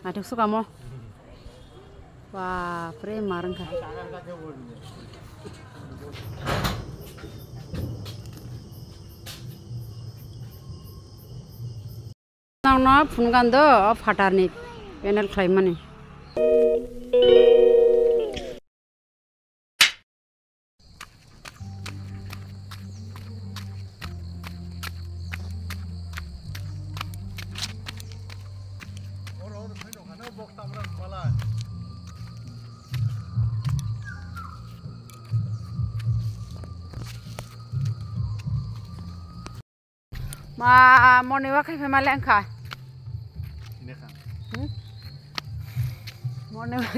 Atuk suka mo. Wah, pre marang ka. Nang no phungan do phatar ni panel khlai mani. Ma moni wa khai ma leng kha. Ini kha. Moni wa.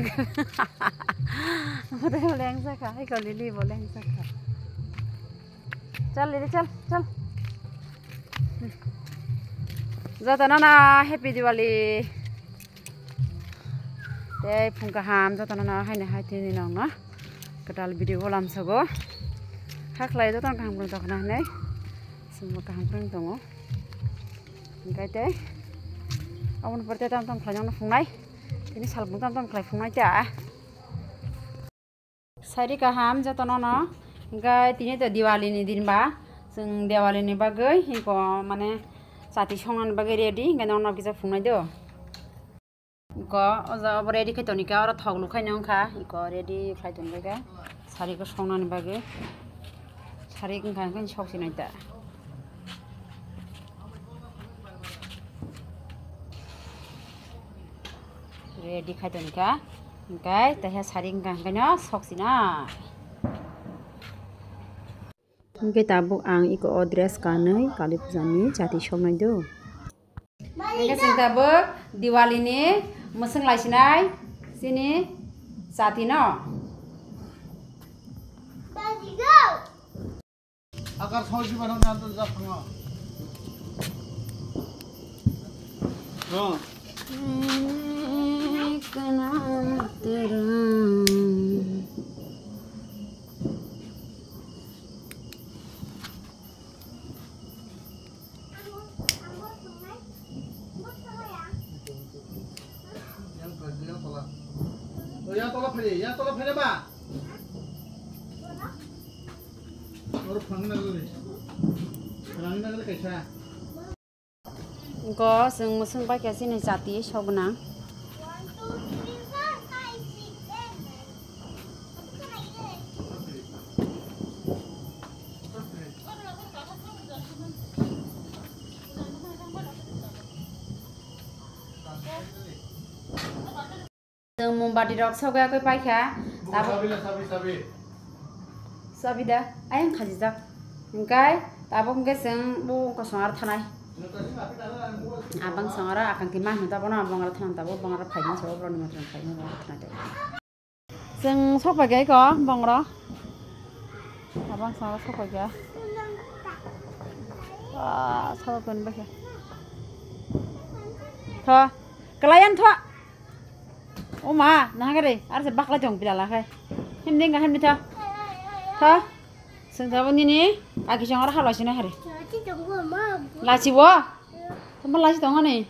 Moni leng sa kha, ai ko lili bo leng sa kha. Chal lili chal, chal. Jata nana happy Diwali. Tei phungka ham jata nana haine haitini nang na. Ketal video lam sago. Haklai jata kaham kun tokna nei. Semua kaham kun tongo. Engkai teh, awon percaya tam kelajang na fungai, ini salbung tam kelai fungai cah. Sari kaham jatuh nono, engkai tini tu Diwali ni din ba, seng Diwali ni bagai, iko mana sati songan bagai ready, engkai nono bisa fungai do. Iko oza ready kai tonika orang thog lu kai nong kha, iko ready kai tonika, sari ko songan bagai, sari engkai sok sini ta. Ready khai tonika engkai teh saring kangkanya sok sina engkai tabuk ang iko dress kanai kali pujani jati somnai do engkai sing tabuk Diwali ni museng lai sinai sini jati no agar sauji barang nanti japanga kenal terang yang tolak pede ba orang pangna gini pangna gini kaisa engko sing museng pakai sini jati sognang Mumbati rok soga koi paikha sabi da ayang khaji jak engkai tabok engkai seng bu ko songar thanai abang songara akan kimah nuta bono abang ara thanan tabo bang ara phaidin so bro ni matran phaidin bang thanai de seng sopa gai ko bang ro abang songara sopa ga sopa kon bakha tho kelayan tho Oma, nah kare, harus bakla jong pilala kai. Hemdeng nggak hemdeng tha, tha, sengkabun ini, kaki jong orang halus ini hari. Lasi wo, teman lasi tong ane.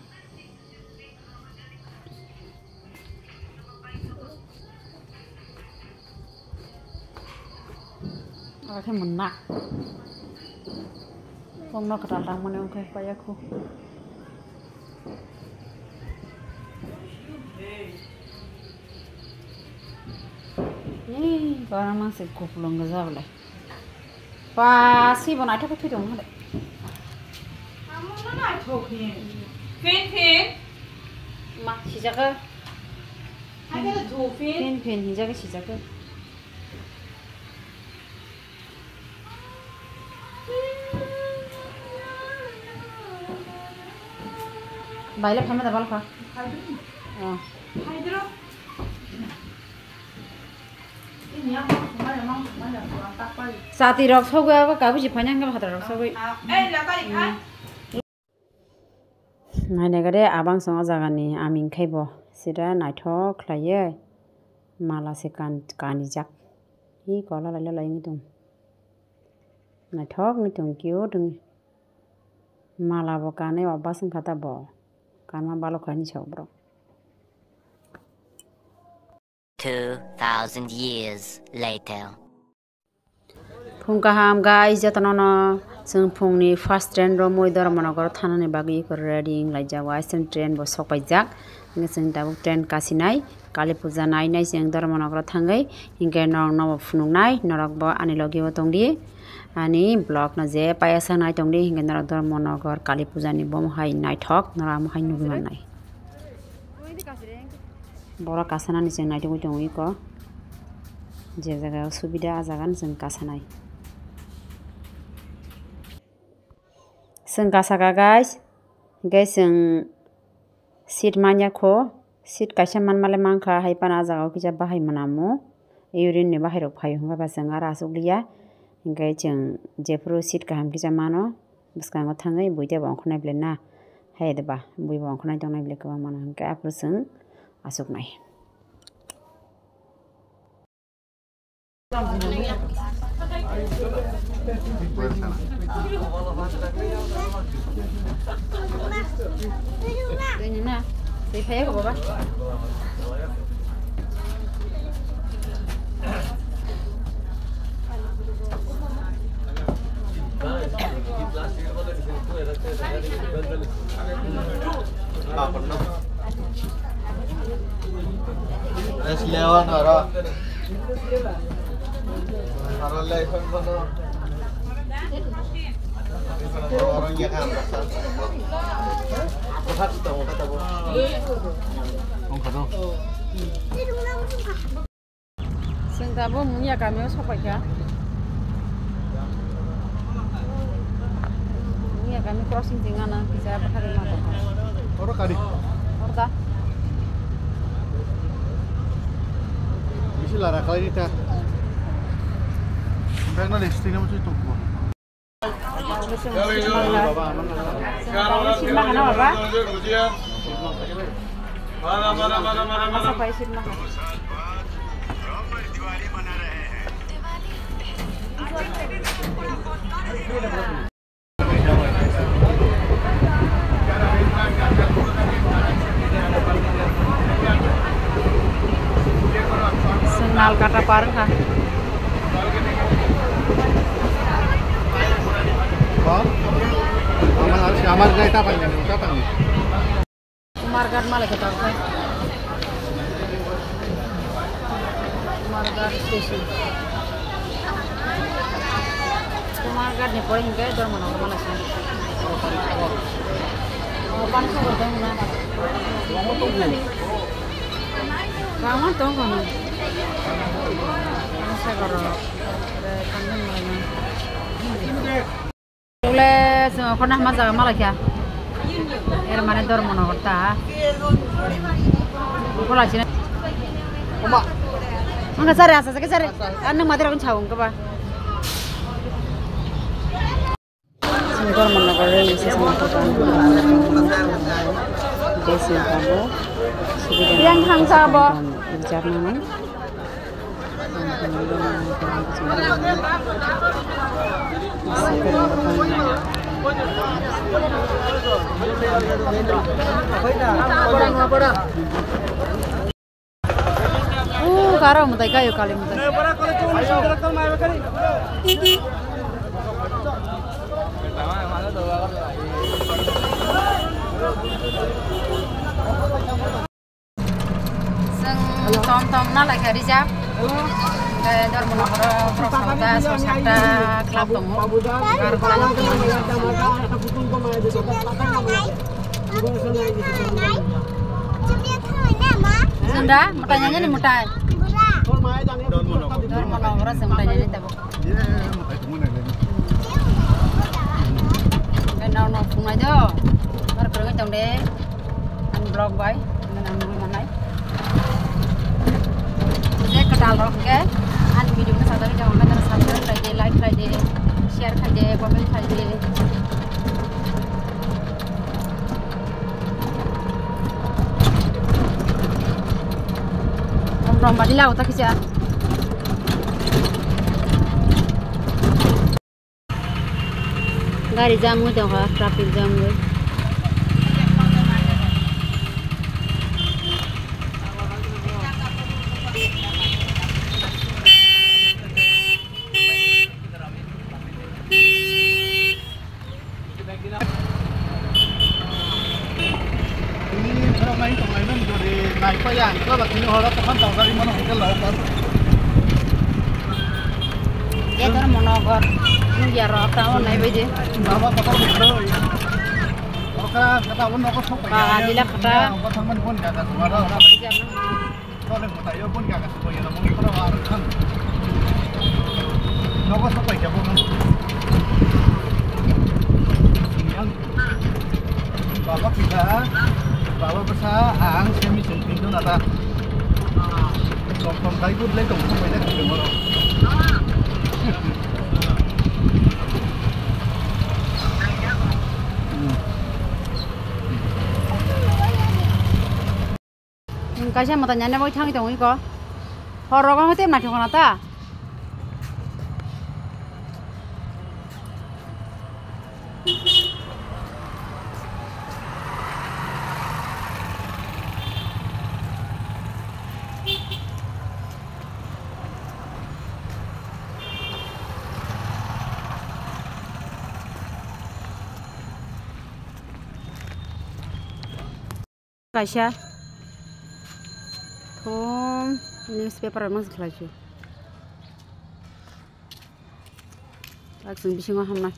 Agak menak. Wong nak kedatang mana orang kai payahku. Barang masih kupulung gaza boleh. Pasti bonai tak kutip dong ada. Kamu mana itu fin? Fin? Mak sijaga. Ada tu fin? Fin sijaga sijaga. Baiklah kami dah balik. Oh. Hydro? Sati rok soga ko kabu jipanya nggak hatra rok soga. Lakari kan? Nai negara abang songa jaga ni amin kaibo sira naithok khlaiye mala se kani jak hi kola lala lai ngitung naithok ngitung kyo dung mala bo kane obasung khata bo kanma balo khani chobro 2,000 years later. फुं गाहाम guys जतननो जों फुंनि first train रो moi Dharmanagar थानानि बागै को ready लाइजाव आइसन train बो सफायजाक जों दाबो ट्रेन कासिनाय काली पूजा नायनाय जों धर्मनगर थांगै हिंगे नव फुनुंनाय नरक बो आनि लगिबो तंदि आनि ब्लॉग न जे पायासा नाय तंदि हिंगे नरक धर्मनगर काली पूजानि बम हाय नायथक नरा हाय नुबिमाननाय बरा कासानानि जों नायदों दंइ को जे जायगायाव सुबिदा आजागान जों कासानाय जों गासागा गाइस जों सीट मानियाखौ सीट काइसा मानमाले मांखा हायपाना जागाव किजा बाहाय मनामु इउरिन ने बाहायराव फायो होनबा जों आरो आसुगलिया ओंखाय जों जेफ्रो सीट गाहाम किजा मानो बसकांगो थाङै बयदे बांखनाय ब्लेना हायदबा बय बांखनाय दंनाय ब्लेखौ मानो ओंखाय आफरो जों आसुगनाय Ini na, saya payah kok bapa. Es lewan ora. Ora lewan kono. Orang yang kan. Bukan tahu kata bu. Kado. Senta bu munya kami sopak ya. Munya kami crossing dengan bisa bahari mata. Orang kadi. Orda. Isi lara kali kita. Karena listingnya masih tunggu. Senal kata parang ha. Amar gaya apa ini? Apa ini? Margar malah kita kan. Margar station. Margar ni paling gaya dorman orang malah sih. Oh, panas berapa mana? Kamu tahu kan? Saya kalau kangen mana? Oleh pernah masak malah ya? Mana dorman orang ta? Kalau sini. Oma. Enggak sare asa sare. Anu mati orang cawung ke ba? Dorman orang ini semua orang. Desi kamu. Yang hang sabo. Bicara mana? Karo mutai kayu kali mutai. Tom na lagi hari jam. Dar monokoro prosauda sosakta klap tongo. Kar kolanya Sunda, mutanya nih mutai. Dar monokoro mutanya nih tabo. Kenal nopung aja. Dar kerja jam deh. An blog boy, dengan anu mana? Ketal rock ke, an video ini satu jangan lupa subscribe, like, share, comment, Romba di laut tak sih? Gari jamu dong, traffic jamu. lain tonglaingan jadi naik payang ko ba kini hora takan tawari mana hotel lawan Dia tuh monogor. Ini biar orang naik aja. bawa bakal betul oka kata pun aku sok Dila kata. aku teman pun gak ada suara orang soalnya kata yo pun gak ada suara yang mau kita harus kan aku sok aja pun yang bawa kita bawa besar ang semi senting itu nada tong kai pun le tong sampai le ke moro Kasih mau tanya mau cang itu kok. Horor itu macam mana ta? Kasih. Newspaper masuk lagi. Langsung bisa ngaham nak.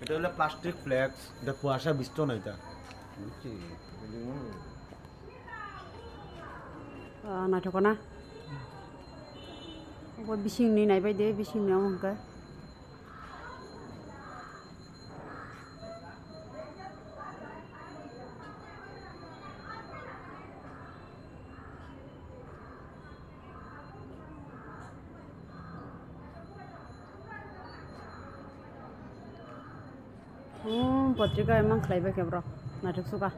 এটা হলো plastic flakes এটা কুয়াশা beast না এটা Naik na. Aku bising ni naik bayi deh bising ni orang ke. Potrika emang kelaiba kebro. Naik suka.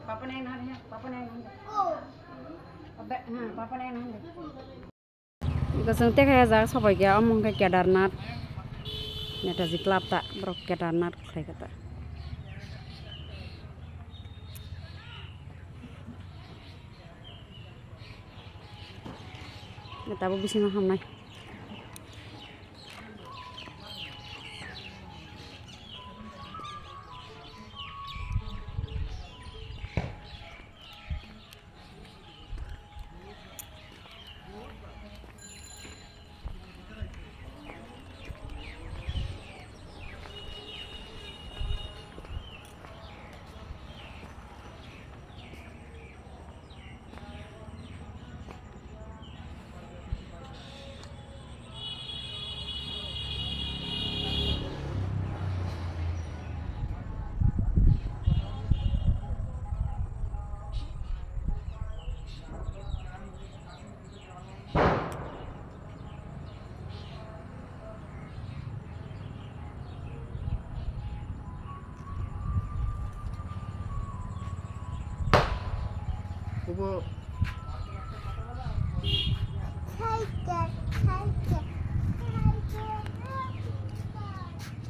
Papa neng nanya, papa neng nanya. Papa neng nanya. Kasih teh kayak zak sopai kia omong kayak Kedarnath. Neta ziklap tak, bro Kedarnath kayak kata. Neta bu bisa ngaham nai. Kubo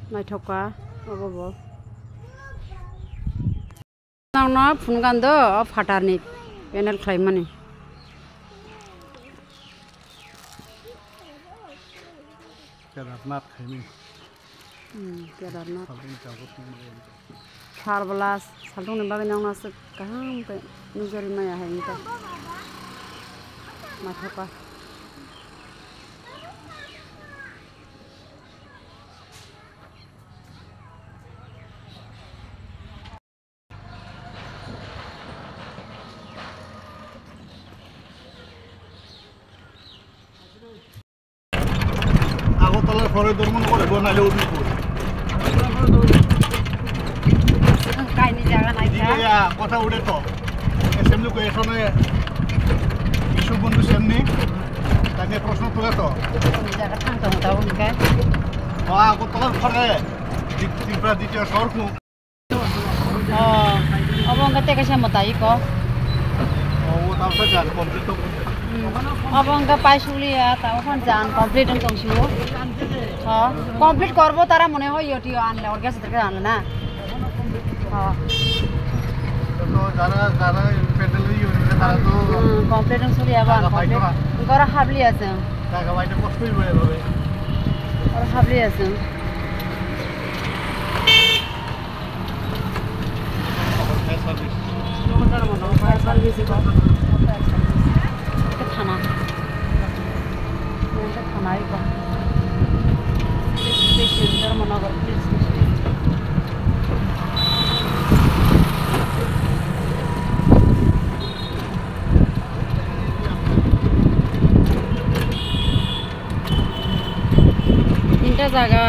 Mai thoka, bobo. Nang na phungan do fatar ni panel khlai mani. Kedarnath khaini Kedarnath. paling jauh Thar belas, saltung ni bagai nang nasib kahang pe nuzari maya hai ni ta. Mai thoka. আগরতলার পরে ধর্ম করে নাইলে উঠবি কাহিনী জায়গা নাই কথা উঠে তো এসেম্বলি কোয়েশনে বিশ্ববন্ধু সেমনি তাকে প্রশ্ন তুলে তো জায়গা থাকতো না তাও নিকায় আগরতলার পরে ত্রিপুরা দ্বিতীয় শহর খুব অবঙ্গ থেকে সে মতাই ক তারপরে যান কমপ্লিট তো অবঙ্গ পাইছুলিয়া তাও যান কমপ্লিট দংছিল কমপ্লিট করবো তারা মনে হয় ইউটিও আনলে ওর কাছে থেকে আনলে না যারা যারা প্যান্ডেল ইউনিটে তারা তো কমপ্লিট দংছিল আবার কমপ্লিট করা হাবলি আছে টাকা পাইতে কষ্টই হয়ে যাবে ওর হাবলি আছে থানা থানায় স্টেশন ধর্মনগর পুলিশ স্টেশন তিনটা জায়গা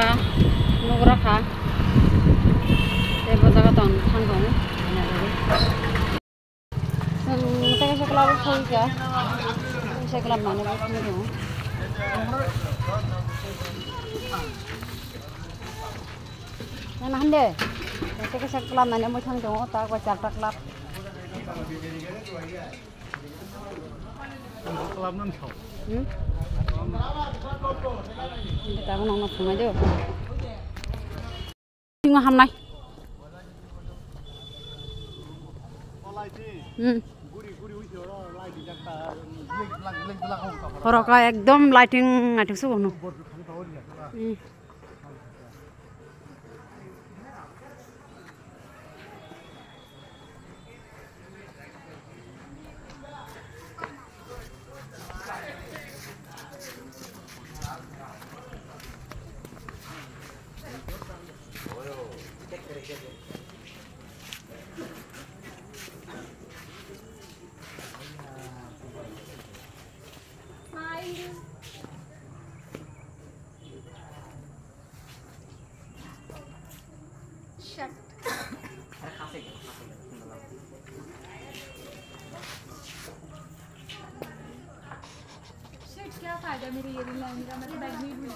নোংরা খা এবার জায়গা তো থাকবো তাকে সেগুলো আবার সরিকা সেগুলো মানে দেবো নাহান দে তাকে সেগুলো মানে মই থাং দङ তারপর 4টা ক্লাব ক্লাব নাম খাও তারপর নং ফোনাই দেও সিংহ হামনাই হরকা একদম লাইটিং আইটিংছো গনো क्या फायदा मेरे ये लाइन का मतलब बैग में भी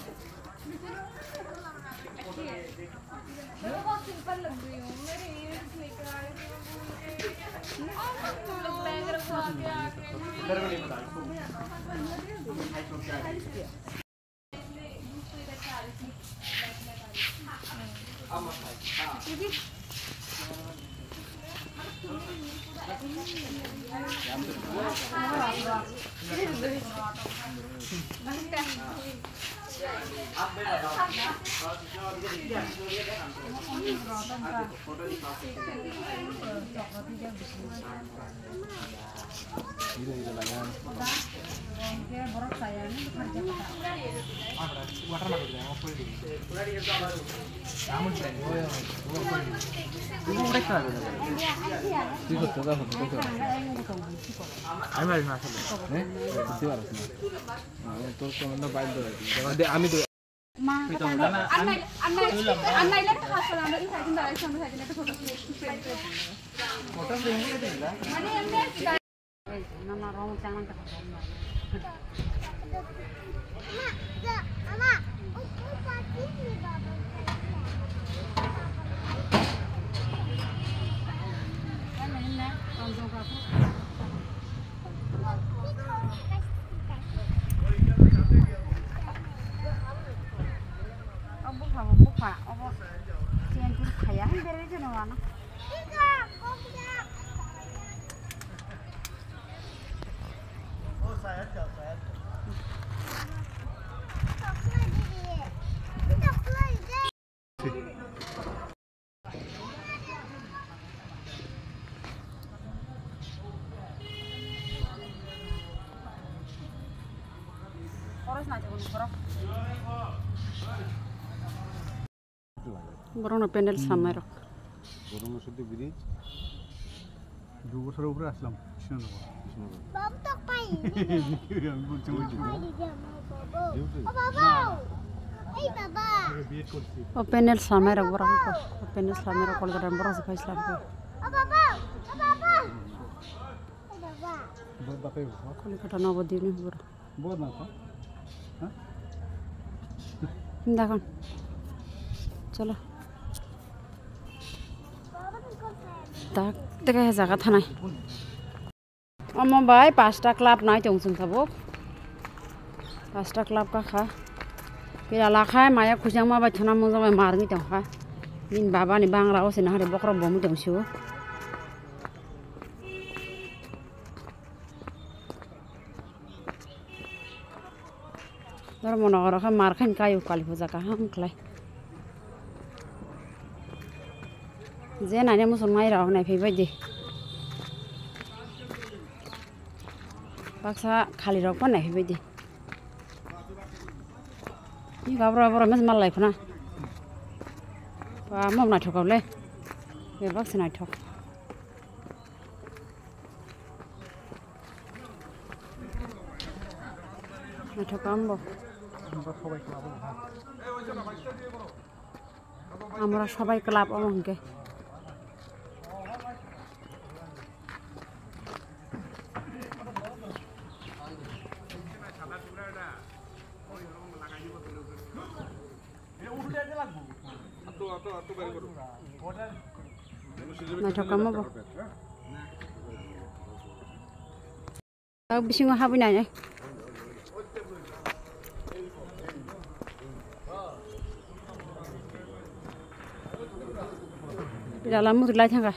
मैं बहुत सिंपल लग रही हूँ मेरे इयर्स लेकर आ रहे थे लोग बैग रखवा के বরং প্যান্ডেল সামনে রাখ বরং শুধু ব্রিজ 2 বছর উপরে আসলাম কৃষ্ণনগর বাবা তো পাই আমি বলছি ও বাবা বিয়ে করছি Openel samera borang ko. Openel samera Kolkata borang se faisla ko. বড় বাপে Kolkata Navadip ni bor. বড় না তো হ্যাঁ দেখুন চলো tak teka jaga thanai omo bai 5টা ক্লাব নাই tongsun sabok 5টা club ka kha pila lakhai maya khujang ma bai thona mo jama marni tong kha min baba ni bangra o sina hare bokro bomu tongsiu dor monogor kha mar khain kayu kali puja ka ham klai je nane musulmai rao nai pheibai de baksa khali rok pa nai pheibai de ni gabra bra mes mal lai phna pa mom na thokable be baksa nai thok na thokambo আমরা সবাই club অমনকে bisingo habinai dalam mulut lain enggak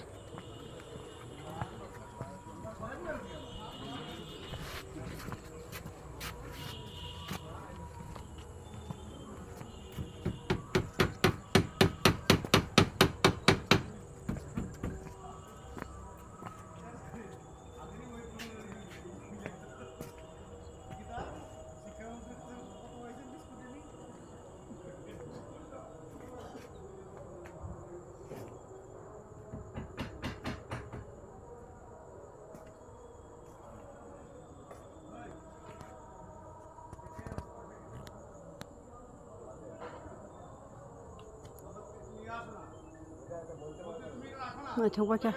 Nah, coba aja.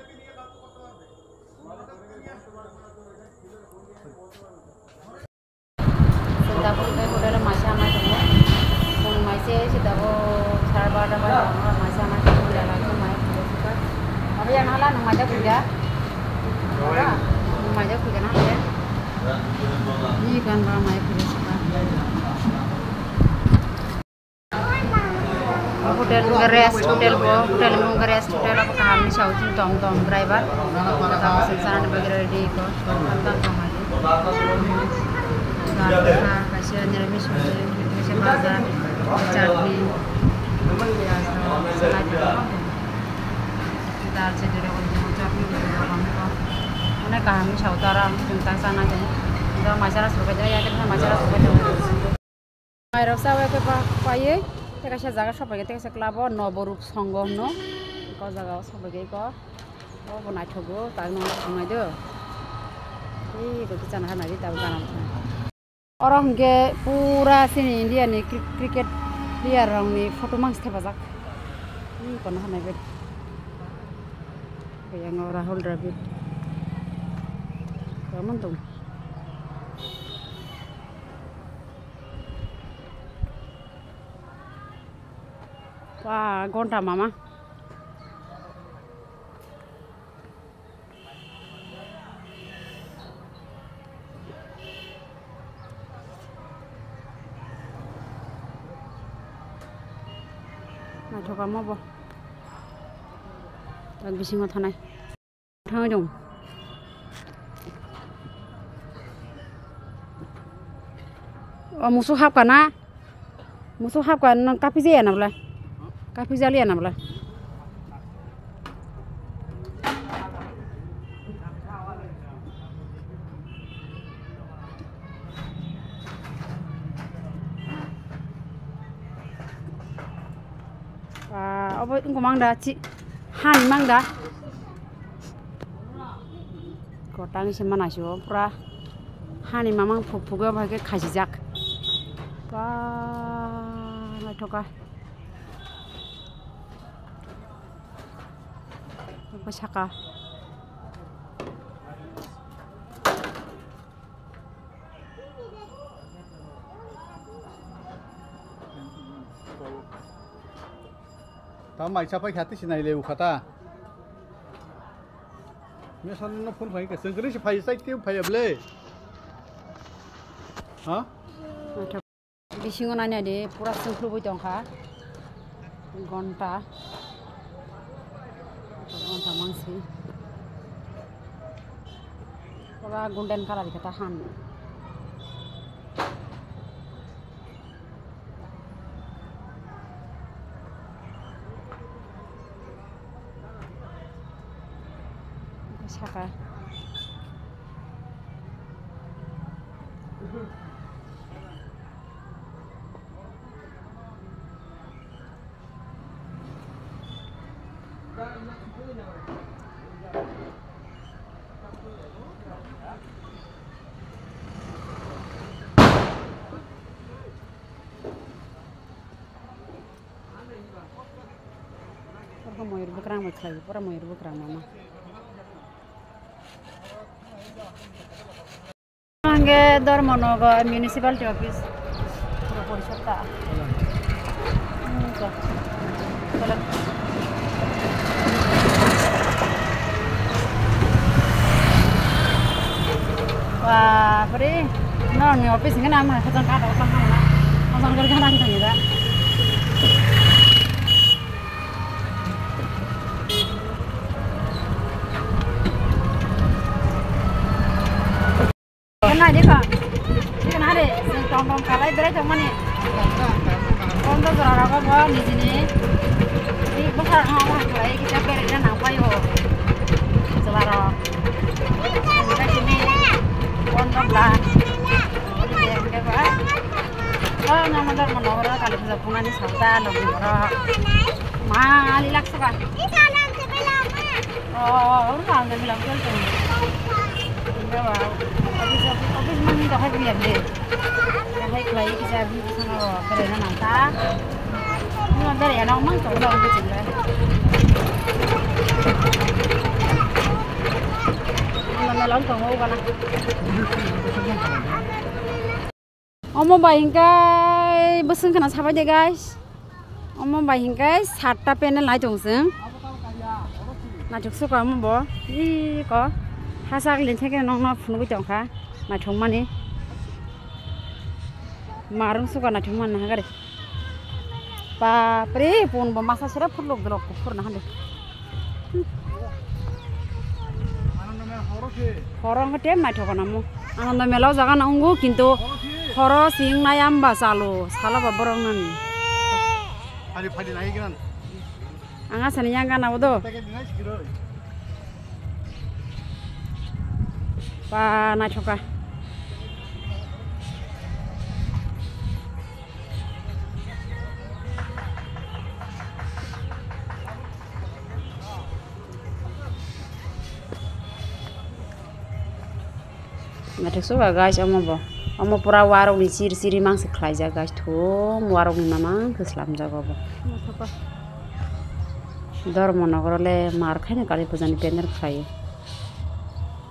Sudah pun kayak udah ada macam-macam ya. Pun masih sudah sarba ada macam-macam udah lagi main suka. Tapi yang halan numanya kuda. Apa? Numanya kuda nak ya. Ini kan orang main kuda suka. Hotel Munggares hotel apa kami sautin tom driver atau sensaran bagian di ko tentang kami kasih nyeremi sudah bisa makan chutney kita harus jadi orang chutney kami ko mana kami saudara tentang sana jadi kita masyarakat sebagai ya kita masyarakat sebagai air sawa ke paye Tekasya jaga sabai tekasya klabo noborup songgo no ko jaga sabai ko o bonai thogo tak no sungai do ei ko kichana hana di tahu kanam orang ge pura sini India ni cricket player rong ni photo mangs theba jak ni kono hana be yang Rahul Dravid kaman tum wah gonta mama nah coba mau boh tak bisa ngotanai thang dong oh musuh hap kana kapi je na bla kapi jali na bla apa engko mangda ci hani mangda kotang se manasio pura hani mamang phukphuga bhage khasi jak ba na thoka Aku saka. Tao mày sao phải khát thế này đều khát ta? Mẹ sao nó phun phải cái sừng cái đấy phải sai tiêu phải bলে? Hả? Bising nanya deh, pura sengklu boy dongka. Gonta. Gonta mangsi. Pura golden color dikata han. Saka. Pura moyur bekerang macam, pura moyur bekerang mama. Angge Dharmanagar municipality office. Pura Porishad ta. Jalan. Wah, beri. No, ni office ni nama kacan kada orang mana. Kacan kerja orang tu juga. Kenapa dia kak? Dia kenapa deh? Tong kalai beres cuma ni. Untuk berapa buah di sini? Di besar hawa kalai kita beresnya nampak yo. Selaro. Kita sini. Untuk lah. Dia apa? Oh, nama Dharmanagar kalau bisa pungan di Sabta lebih murah. Mahal laks kan? Oh, orang dah bilang tu. Enggak wow. Habis mana dah habis biar deh. Dah habis lagi kita habis sana loh. Kerana nanti. Ini ada ya nama mana tu orang tu cila. Mana lalu kamu kan? Omo bahingkai beseng kena sahabat deh guys. Omo bahingkai 7ta panel naik jongseng. Naik suka omo bo. Ih kok. Hasak lintek nong phunu jongkha na thongmani marung suka na thongman na gare pa pre pun bo masa sira phulok dolok phur na hande horong hete na thokona mu ananda melaw jaga na ungu kintu horo sing na yamba salo sala baborong nani Hari pagi naik kan? anga sani yanga na bodo pa na thoka na thekso ga guys omo pura warong ni siri mang se khlaija guys thum warong ni mamang khslam jago bo Dharmanagar le mar khaine kali pujani banner khlai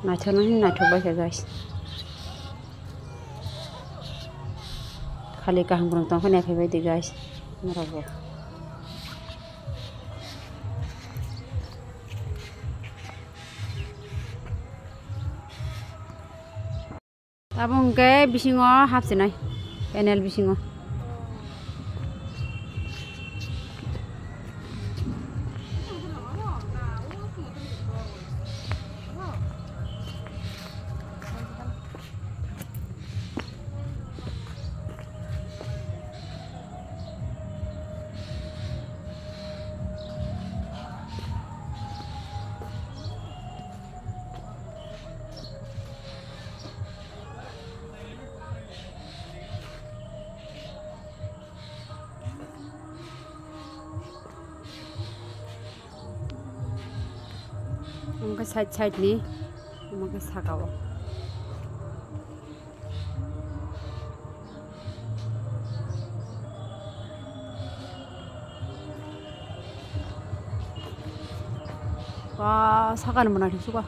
Nacho ba guys. Kali kahang kurang tong kene phai di guys. Marabo. Tabung ke bisingo hapsinai. Panel bisingo. Mungkin side ni, mungkin sakawa. 와 사과는 뭐나 수가.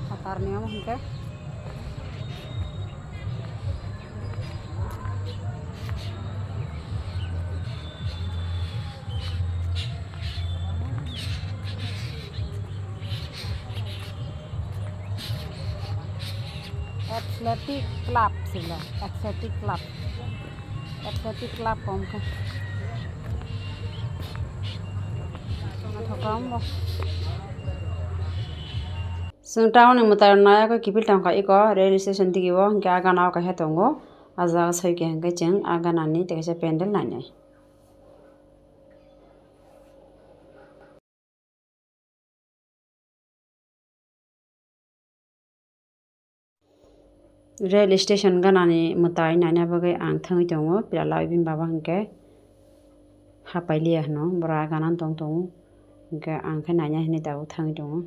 Katarnya mah engke. Athletic Club sih lah, Athletic Club om kan. Thokam जों town मुतार नाया को किपिल town का eco rail station दिगिबो के आगा नाव का हेतंगो आजा सैके हंगे जों आगा नानि तेसे पेंडल नायनाय रेल स्टेशन गानानि मुताय नायना बगै आं थंगै दङो पिराला बिन बाबा हंके हापाइलिया हनो बरा गानान दं हंके आं खै नायना हने दाउ थंगै दङो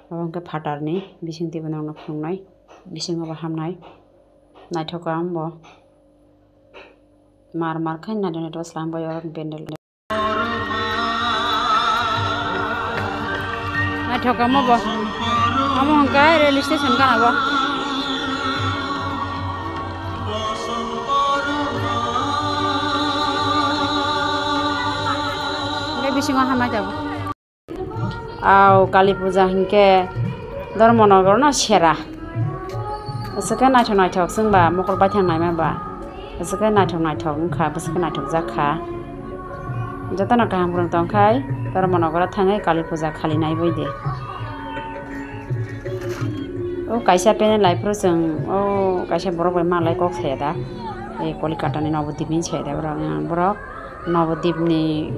Abang ke fatar ni, bising tiba nang nak fungai, bising apa hamnai, nai thoka ambo, mar kan nade nade was lambo orang pendel. Nai thoka ambo, ambo hangkai rail station kan abo. Ngai bising apa hamnai jabo. Au Kali Puja hingke Dharmanagar na sera. Asaka naithok sungba mokol baithang nai maba. Asaka naithok ungkha basaka naithok jakha. Jotana kaham rong tongkhai Dharmanagar thangai Kali Puja khali nai boide. O kaisa penen laipro jeng o kaisa borok bai malai kok sayada. E Kolkata ni Navadip ni sayada borok Navadip ni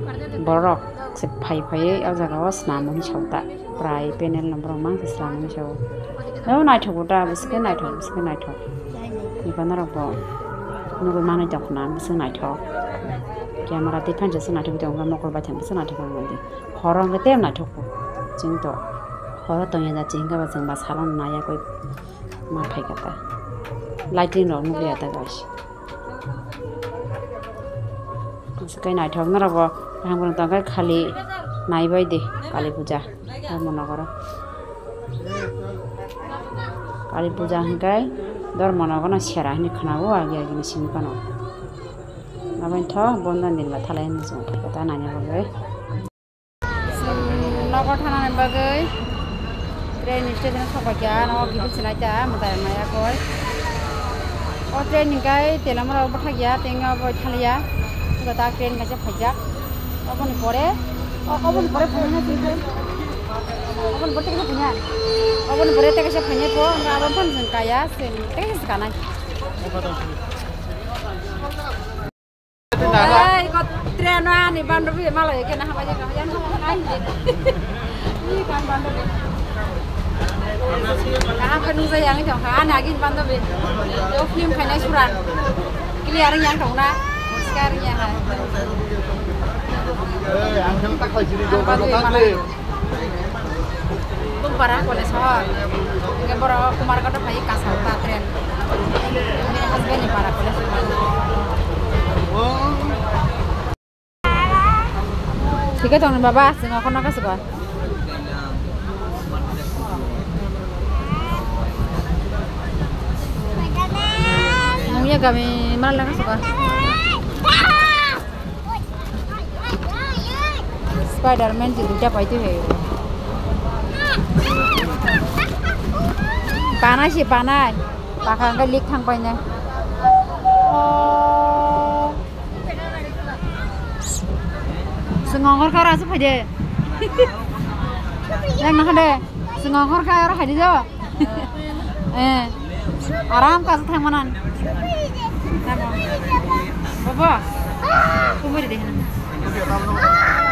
borok se phai au jaga was namoni chauta prai panel number mang se namoni chau no nai thokuta biske nai thok ni banara bo nugo manai jakna biske nai thok camera te phan se nai thok dong mokol ba thang se nai thok ngode horong ge tem nai thok jing to horo to ya jing ga ba jing ba salon na ya koi ma phai kata lighting ro nugle ata guys sekai nai thok na ro Hamburg tangkai khali nai bai de Kali Puja Dharmanagar Kali Puja hingkai Dharmanagar na sera ni khanago agi ni simkano nabain tho bondan din la thalai ni jong kata nanya bagai nagar thana ni bagai train station sabakya no gibi sinai ta mutai maya koi o train hingkai telamra bathagya tenga boi thalia kata train ga je phajak Apun pore punya sih. Apun pore kita punya. Apun pore kita kasih punya po, apun pun kaya sih. Kita sekarang. Ikut trenan ni bandu bi malah ya kena apa aja yang lain. Ini kan bandu bi. Kah kan sayang itu kan lagi bandu bi. Yo film kayaknya suran. Clear yang dong na. Sekarang ya. Angkel tak lagi di jalan tangli. Tung parah kolej hor. Enggak boro kumar kata bayi kasar tren. Ini husband ni parah kolej. Tiga tahun baba, sengok kena kasih kau. Mungkin kami mana kasih kau. Spiderman itu duta apa itu he? Panas sih panas. Pakai angkat lik thang pai nih. Sengongkor kau rasa apa deh? Yang nak deh? Sengongkor kau rasa aja. Aram kasih thang manan. Apa? কুমির দেখে না Itu dia tahu.